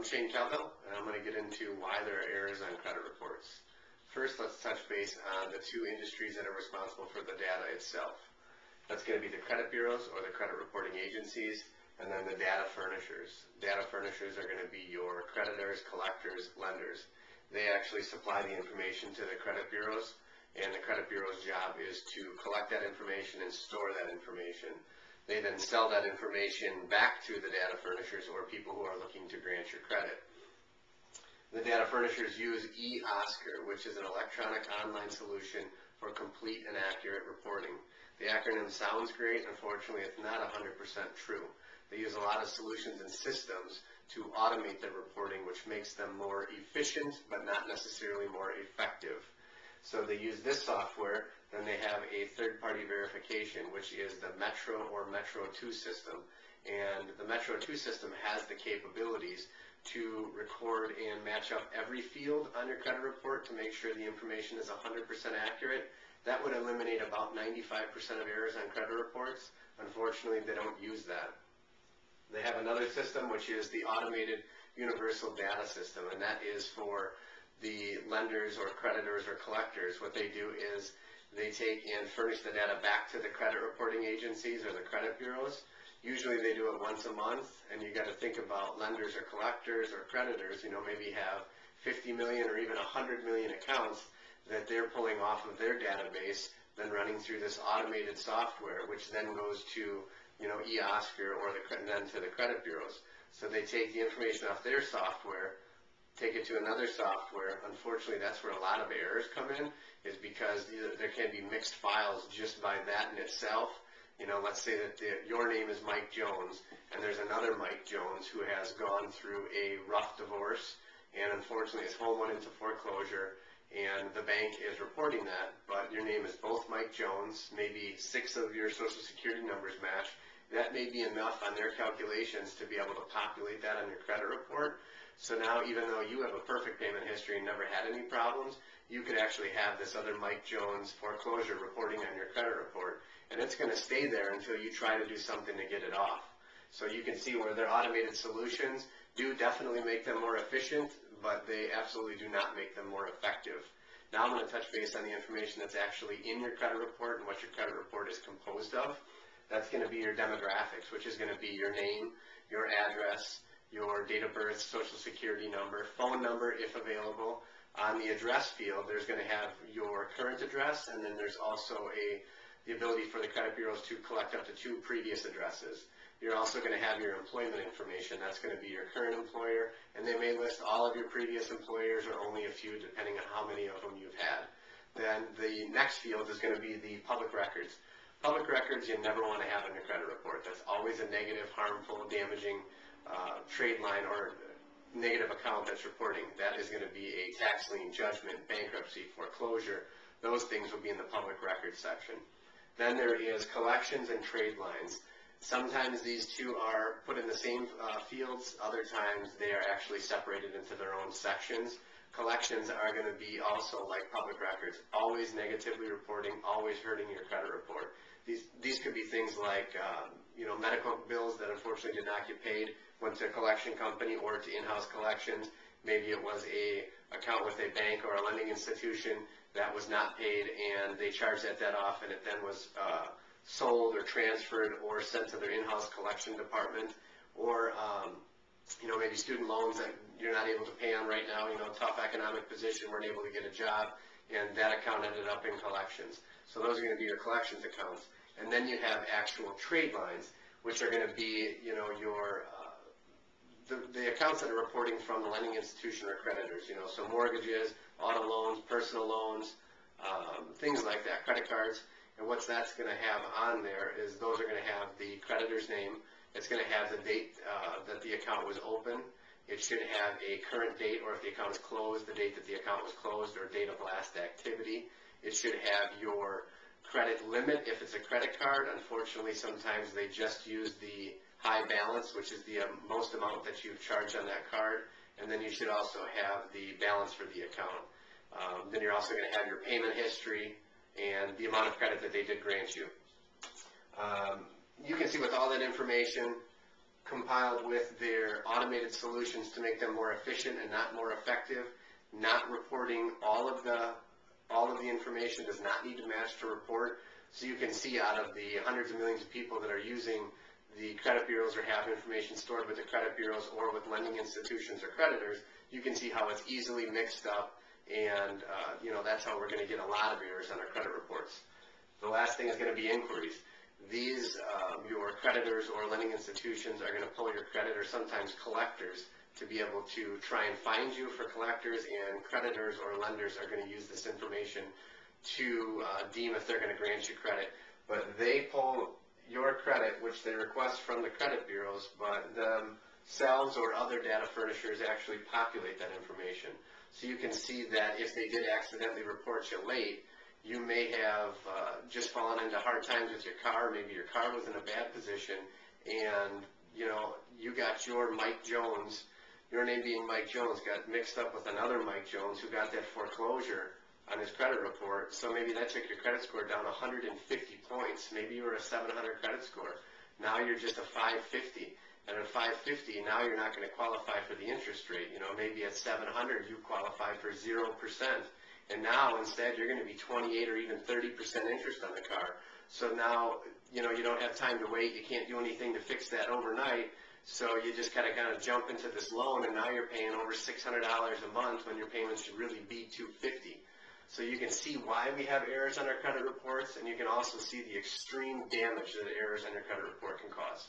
I'm Shane Kelville, and I'm going to get into why there are errors on credit reports. First, let's touch base on the two industries that are responsible for the data itself. That's going to be the credit bureaus or the credit reporting agencies, and then the data furnishers. Data furnishers are going to be your creditors, collectors, lenders. They actually supply the information to the credit bureaus, and the credit bureau's job is to collect that information and store that information. They then sell that information back to the data furnishers or people who are looking to grant your credit. The data furnishers use eOscar, which is an electronic online solution for complete and accurate reporting. The acronym sounds great. Unfortunately, it's not 100% true. They use a lot of solutions and systems to automate their reporting, which makes them more efficient, but not necessarily more effective. So they use this software, then they have a third-party verification, which is the Metro or Metro 2 system. And the Metro 2 system has the capabilities to record and match up every field on your credit report to make sure the information is 100% accurate. That would eliminate about 95% of errors on credit reports. Unfortunately, they don't use that. They have another system, which is the Automated Universal Data System, and that is for the lenders or creditors or collectors. What they do is they take and furnish the data back to the credit reporting agencies or the credit bureaus. Usually they do it once a month, and you got to think about lenders or collectors or creditors, maybe have 50 million or even 100 million accounts that they're pulling off of their database, then running through this automated software, which then goes to eOscar or then to the credit bureaus. So they take the information off their software, take it to another software. Unfortunately, that's where a lot of errors come in, is because there can be mixed files just by that in itself. Let's say that your name is Mike Jones, and there's another Mike Jones who has gone through a rough divorce, and unfortunately his home went into foreclosure, and the bank is reporting that, but your name is both Mike Jones, maybe 6 of your social security numbers match. That may be enough on their calculations to be able to populate that on your credit report. So now, even though you have a perfect payment history and never had any problems, you could actually have this other Mike Jones foreclosure reporting on your credit report. And it's going to stay there until you try to do something to get it off. So you can see where their automated solutions do definitely make them more efficient, but they absolutely do not make them more effective. Now I'm going to touch base on the information that's actually in your credit report and what your credit report is composed of. That's going to be your demographics, which is going to be your name, your address, your date of birth, social security number, phone number if available. On the address field, there's going to have your current address, and then there's also the ability for the credit bureaus to collect up to 2 previous addresses. You're also going to have your employment information. That's going to be your current employer, and they may list all of your previous employers or only a few, depending on how many of them you've had. Then the next field is going to be the public records. Public records you never want to have in your credit report. That's always a negative, harmful, damaging trade line or negative account that's reporting. That is going to be a tax lien, judgment, bankruptcy, foreclosure. Those things will be in the public records section. Then there is collections and trade lines. Sometimes these two are put in the same fields. Other times they are actually separated into their own sections. Collections are going to be also like public records, always negatively reporting, always hurting your credit report. These could be things like medical bills that unfortunately did not get paid, went to a collection company or to in-house collections. Maybe it was a account with a bank or a lending institution that was not paid, and they charged that debt off, and it then was sold or transferred or sent to their in-house collection department. Or maybe student loans that you're not able to pay on right now, tough economic position, weren't able to get a job, and that account ended up in collections. So those are going to be your collections accounts. And then you have actual trade lines, which are going to be, the accounts that are reporting from the lending institution or creditors, so mortgages, auto loans, personal loans, things like that, credit cards. And what that's going to have on there is those are going to have the creditor's name. It's going to have the date that the account was open. It should have a current date, or if the account is closed, the date that the account was closed, or date of last activity. It should have your credit limit if it's a credit card. Unfortunately, sometimes they just use the high balance, which is the most amount that you've charged on that card. And then you should also have the balance for the account. Then you're also going to have your payment history and the amount of credit that they did grant you. You can see with all that information, compiled with their automated solutions to make them more efficient and not more effective. Not reporting all of the information does not need to match to report. So you can see out of the hundreds of millions of people that are using the credit bureaus or have information stored with the credit bureaus or with lending institutions or creditors, you can see how it's easily mixed up, and that's how we're going to get a lot of errors on our credit reports. The last thing is going to be inquiries. These, your creditors or lending institutions are going to pull your credit, or sometimes collectors, to be able to try and find you for collectors, and creditors or lenders are going to use this information to deem if they're going to grant you credit. But they pull your credit, which they request from the credit bureaus, but themselves or other data furnishers actually populate that information. So you can see that if they did accidentally report you late, you may have just fallen into hard times with your car. Maybe your car was in a bad position, and you got your Mike Jones, your name being Mike Jones, got mixed up with another Mike Jones who got that foreclosure on his credit report. So maybe that took your credit score down 150 points. Maybe you were a 700 credit score. Now you're just a 550. And at 550, now you're not going to qualify for the interest rate. Maybe at 700, you qualify for 0%. And now, instead, you're going to be 28 or even 30% interest on the car. So now, you don't have time to wait. You can't do anything to fix that overnight. So you just kind of jump into this loan, and now you're paying over $600 a month when your payments should really be $250. So you can see why we have errors on our credit reports, and you can also see the extreme damage that errors on your credit report can cause.